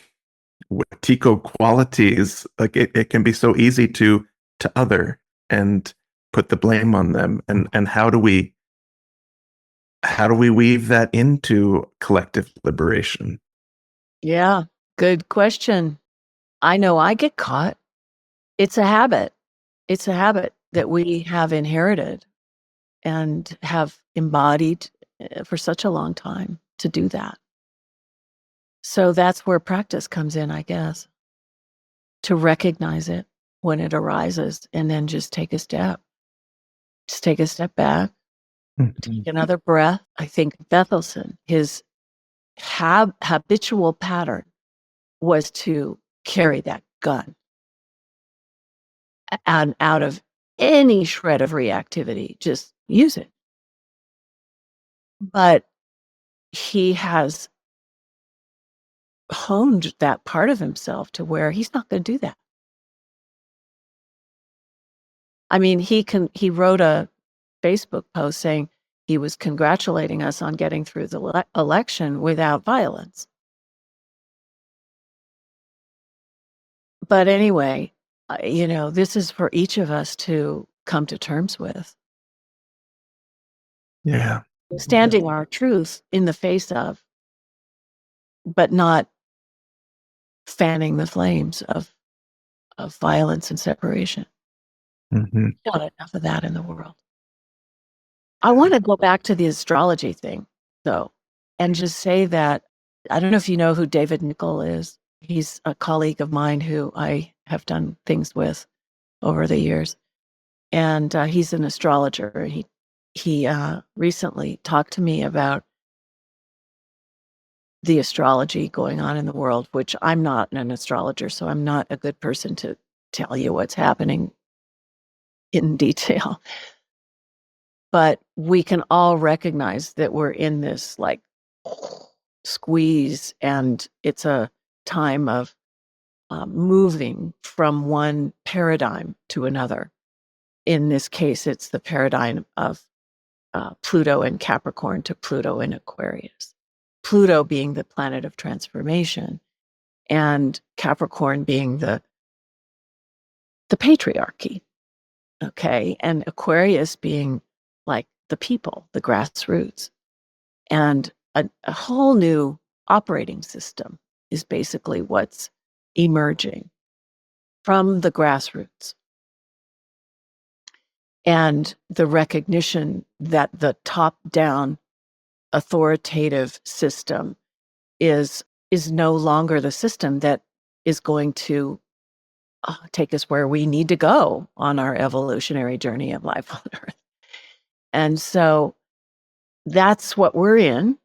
Wahtico qualities? Like it can be so easy to other and put the blame on them. And how do we weave that into collective liberation? Yeah, good question. I know I get caught. It's a habit. It's a habit that we have inherited and have embodied for such a long time to do that. So that's where practice comes in, I guess, to recognize it when it arises and then just take a step. Just take a step back, take another breath. I think Bethelson, his habitual pattern was to carry that gun and out of any shred of reactivity, just use it. But he has honed that part of himself to where he's not going to do that. I mean, he wrote a Facebook post saying he was congratulating us on getting through the election without violence. But anyway, this is for each of us to come to terms with. Yeah. Standing our truth in the face of, but not fanning the flames of violence and separation. Mm-hmm. Not enough of that in the world. I want to go back to the astrology thing, though, and just say that I don't know if you know who David Nickel is. He's a colleague of mine who I have done things with over the years. And he's an astrologer. He recently talked to me about the astrology going on in the world, which I'm not an astrologer, so I'm not a good person to tell you what's happening in detail. But we can all recognize that we're in this like squeeze, and it's a time of moving from one paradigm to another. In this case, it's the paradigm of Pluto in Capricorn to Pluto in Aquarius. Pluto being the planet of transformation, and Capricorn being the patriarchy. Okay, and Aquarius being like the people, the grassroots, and a whole new operating system is basically what's emerging from the grassroots. And the recognition that the top-down authoritative system is no longer the system that is going to take us where we need to go on our evolutionary journey of life on Earth. And so that's what we're in.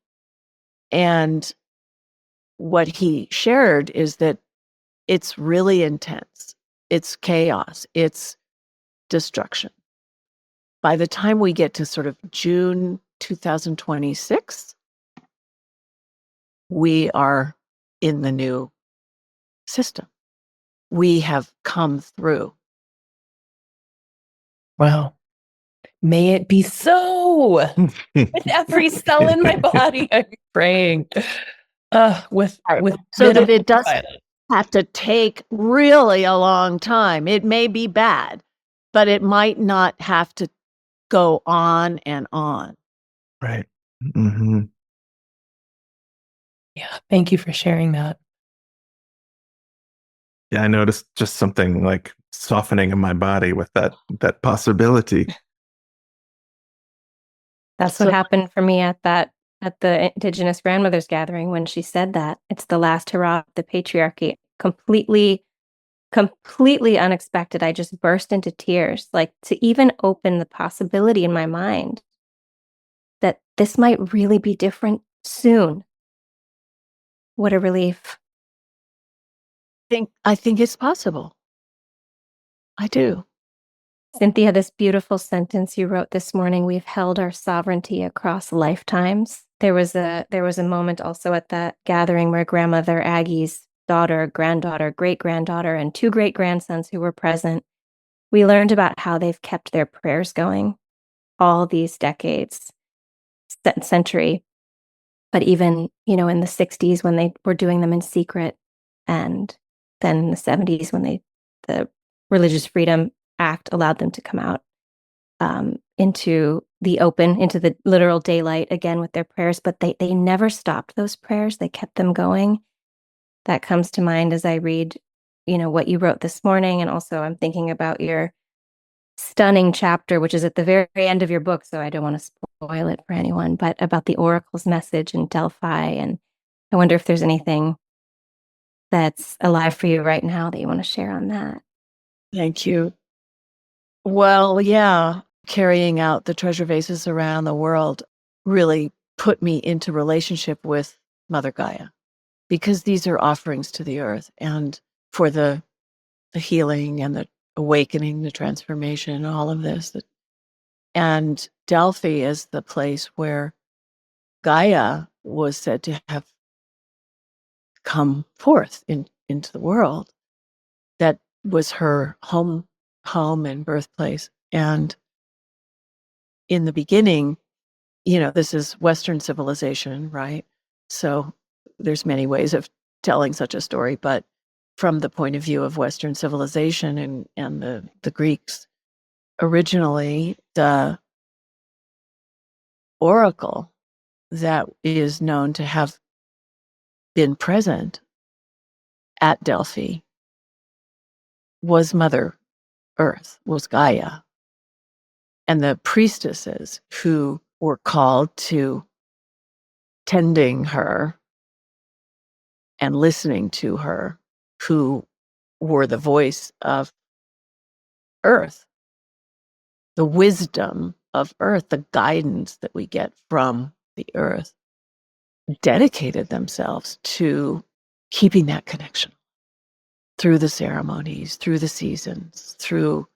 And what he shared is that it's really intense. It's chaos. It's destruction. By the time we get to sort of June 2026, we are in the new system. We have come through. Wow. May it be so. With every cell in my body, I'm praying. With so that it doesn't violence. have to take really a long time. It may be bad, but it might not have to go on and on. Right. Mm-hmm. Yeah, thank you for sharing that. Yeah, I noticed just something like softening in my body with that possibility. That's what happened for me at the Indigenous Grandmothers gathering when she said that. It's the last hurrah of the patriarchy. Completely unexpected. I just burst into tears, like to even open the possibility in my mind that this might really be different soon. What a relief. I think it's possible. I do. Cynthia, this beautiful sentence you wrote this morning, we've held our sovereignty across lifetimes. There was a moment also at that gathering where grandmother Aggie's daughter, granddaughter, great-granddaughter, and 2 great-grandsons who were present, we learned about how they've kept their prayers going all these decades, century. But even, in the 60s when they were doing them in secret, and then in the 70s when the Religious Freedom Act allowed them to come out into the open, into the literal daylight again with their prayers, but they never stopped those prayers. They kept them going. That comes to mind as I read, what you wrote this morning. And also I'm thinking about your stunning chapter, which is at the very end of your book, so I don't want to spoil it for anyone, but about the oracle's message in Delphi. And I wonder if there's anything that's alive for you right now that you want to share on that. Thank you. Well, yeah, carrying out the treasure vases around the world really put me into relationship with Mother Gaia, because these are offerings to the earth and for the healing and the awakening, the transformation, all of this. And Delphi is the place where Gaia was said to have come forth into the world. That was her home and birthplace. And in the beginning, this is Western civilization, right? So there's many ways of telling such a story, but from the point of view of Western civilization and the Greeks, originally the oracle that is known to have been present at Delphi was Mother Earth, was Gaia. And the priestesses who were called to tending her and listening to her, who were the voice of Earth, the wisdom of Earth, the guidance that we get from the Earth, dedicated themselves to keeping that connection through the ceremonies, through the seasons, through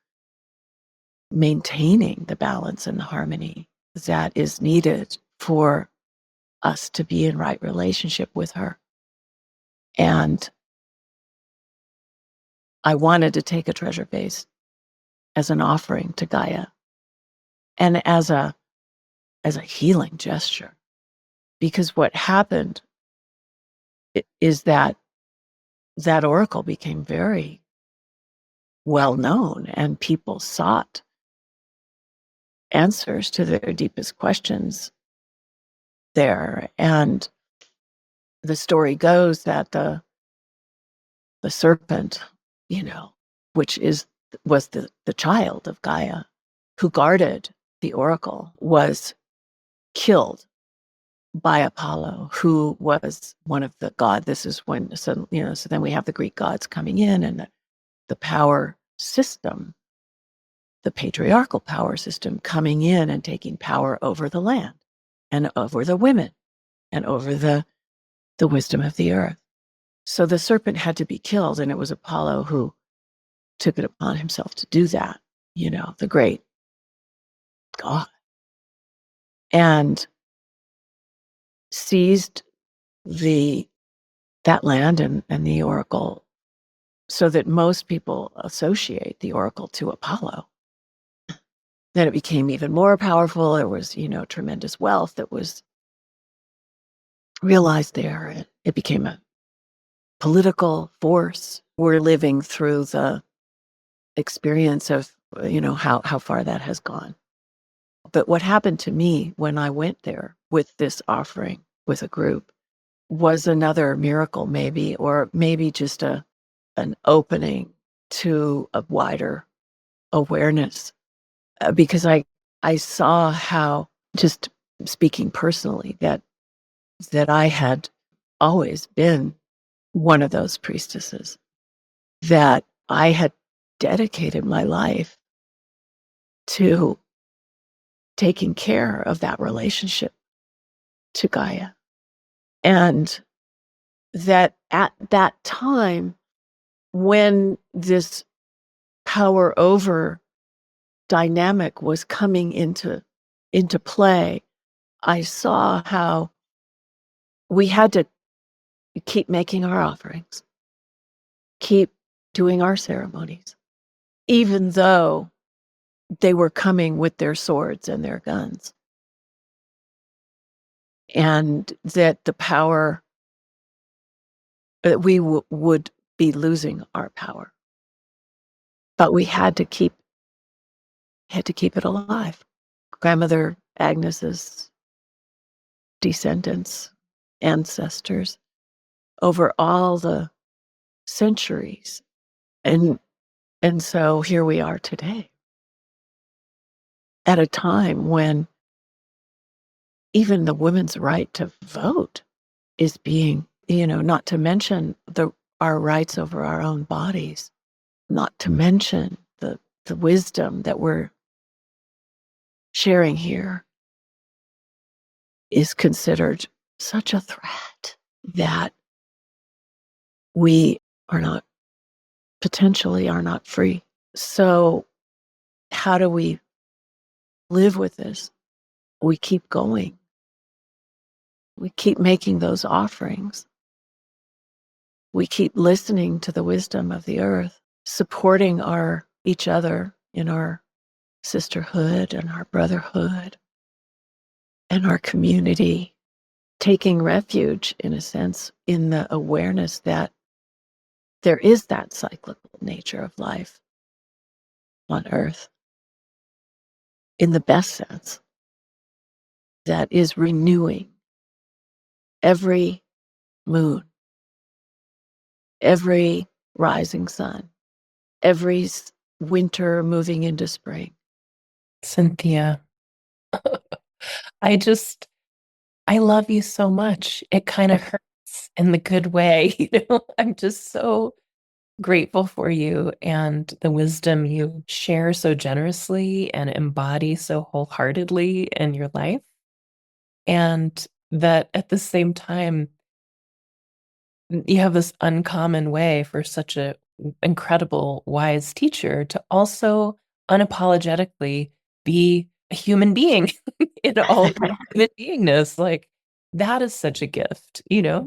maintaining the balance and the harmony that is needed for us to be in right relationship with her. And I wanted to take a treasure vase as an offering to Gaia and as a healing gesture, because what happened is that oracle became very well known, and people sought answers to their deepest questions there. And the story goes that the serpent, which was the child of Gaia, who guarded the oracle, was killed by Apollo, who was one of the god. This is when, so then we have the Greek gods coming in, and the power system, the patriarchal power system, coming in and taking power over the land and over the women. and over the wisdom of the earth. So the serpent had to be killed, and it was Apollo who took it upon himself to do that, the great god, and seized that land and the oracle, so that most people associate the oracle to Apollo. Then it became even more powerful. There was, tremendous wealth that was realized there. It became a political force. We're living through the experience of, how far that has gone. But what happened to me when I went there with this offering with a group was another miracle, maybe, or maybe just an opening to a wider awareness. Because I saw how, just speaking personally, that I had always been one of those priestesses, that I had dedicated my life to taking care of that relationship to Gaia. And that at that time, when this power over dynamic was coming into play, I saw how we had to keep making our offerings, keep doing our ceremonies, even though they were coming with their swords and their guns. And that the power, that we would be losing our power. But we had to keep it alive. Grandmother Agnes's descendants, ancestors, over all the centuries. And so here we are today, at a time when even the women's right to vote is being, not to mention our rights over our own bodies, not to mention the wisdom that we're sharing here, is considered such a threat that we potentially are not free. So how do we live with this? We keep going. We keep making those offerings. We keep listening to the wisdom of the earth, supporting each other in our sisterhood and our brotherhood and our community, taking refuge, in a sense, in the awareness that there is that cyclical nature of life on earth, in the best sense, that is renewing every moon, every rising sun, every winter moving into spring. Cynthia, I love you so much. It kind of hurts in the good way. I'm just so grateful for you and the wisdom you share so generously and embody so wholeheartedly in your life. And that at the same time, you have this uncommon way for such a incredible, wise teacher to also unapologetically be a human being in all of your human beingness. Like, that is such a gift, Yeah.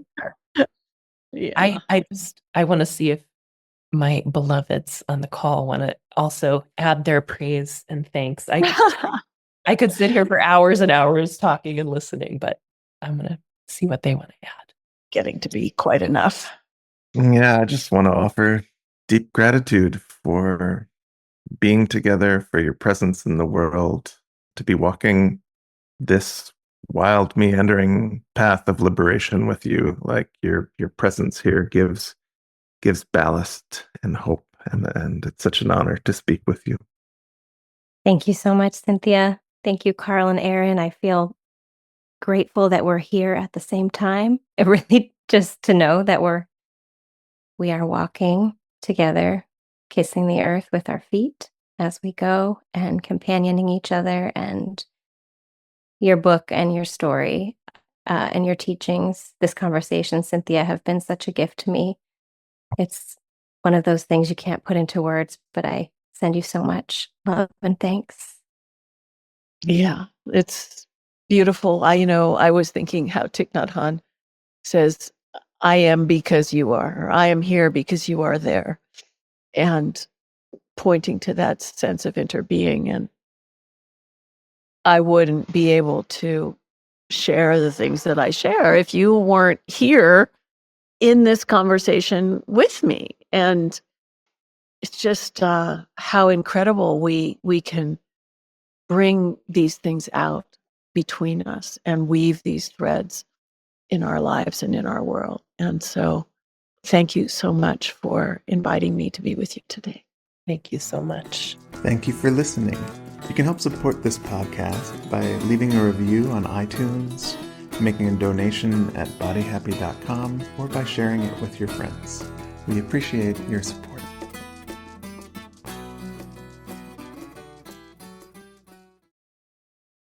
I want to see if my beloveds on the call want to also add their praise and thanks. I could sit here for hours and hours talking and listening, but I'm going to see what they want to add. Getting to be quite enough. Yeah, I just want to offer deep gratitude for being together, for your presence in the world, to be walking this wild, meandering path of liberation with you. Like your presence here gives ballast and hope, and it's such an honor to speak with you. Thank you so much, Cynthia. Thank you, Carl and Erin. I feel grateful that we're here at the same time. It really just to know that we are walking together, kissing the earth with our feet as we go and companioning each other. And your book and your story and your teachings, this conversation, Cynthia, have been such a gift to me. It's one of those things you can't put into words, but I send you so much love and thanks. Yeah, it's beautiful. I was thinking how Thich Nhat Hanh says, I am because you are, or I am here because you are there. And pointing to that sense of interbeing. And I wouldn't be able to share the things that I share if you weren't here in this conversation with me. And it's just how incredible we can bring these things out between us and weave these threads in our lives and in our world. And so thank you so much for inviting me to be with you today. Thank you so much. Thank you for listening. You can help support this podcast by leaving a review on iTunes, making a donation at bodyhappy.com, or by sharing it with your friends. We appreciate your support.